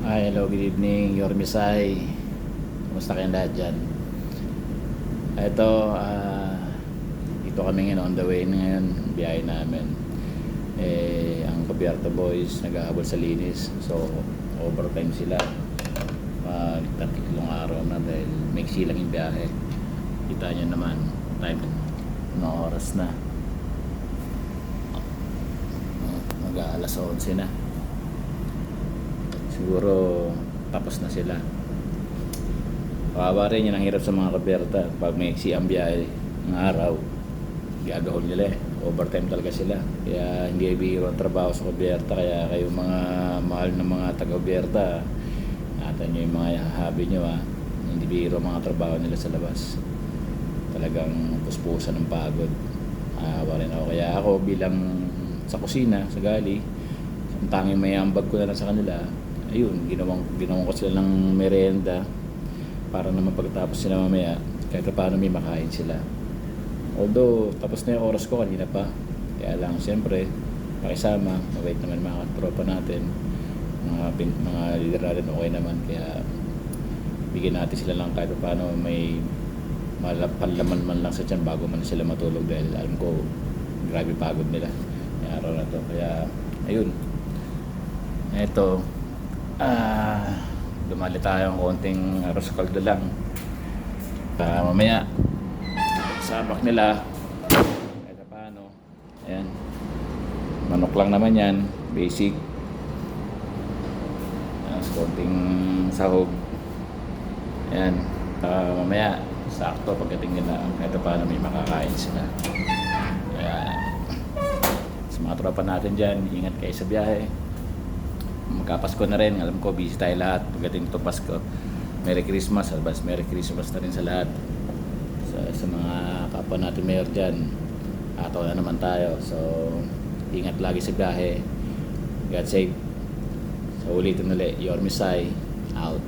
Hi, hello, good evening, Yormisay. Kumusta kayong lahat dyan? Ito, dito kami ngayon, on the way na ngayon, biyahe namin. Ang Cubierta Boys nag-ahabol sa linis. So, overtime sila. Tatlong araw na dahil maiksi lang yung biyahe. Kita nyo naman, time na oras na. Mag-aalas 11 na. Siguro tapos na sila. Kawawa rin yun, ang hirap sa mga Cubierta. Pag may ang biyahe ng araw, gagahol nila eh. Overtime talaga sila. Kaya hindi bihiro ang trabaho sa Cubierta. Kaya kayo mga mahal na mga taga-Cubierta, natin nyo yung mga hobby nyo ha. Hindi bihiro mga trabaho nila sa labas. Talagang puspusan ng pagod. Kawawa rin ako. Kaya ako bilang sa kusina, sa gali, ang tanging may ambag ko na lang sa kanila, ayun, ginawang ko sila ng merienda para naman pagkatapos sila mamaya kahit paano may makain sila. Although tapos na yung oras ko kanina pa, kaya lang siyempre pakisama, mabait naman mga tropa natin, mga leader natin, okay naman, kaya bigyan natin sila lang kahit paano may panlaman man lang sa tiyan bago man sila matulog dahil alam ko grabe pagod nila yung araw na to. Kaya ayun, eto, dumali tayo ng konting arroz caldo lang. Mamaya sabak nila kahit paano. Ayan, manok lang naman yan, basic. Konting sahog. Ayan, mamaya sakto pagdating nila kahit paano may makakain sila. Kaya sa mga tropa natin dyan, ingat kayo sa biyahe. Magkapasko na rin, alam ko busy tayo lahat pagdating ito Pasko. Merry Christmas, advance Merry Christmas na rin sa lahat, sa mga kapwa natin mayor dyan. Ataw na naman tayo, so ingat lagi sa biyahe. God save. So ulitin ulit, Yormisay out.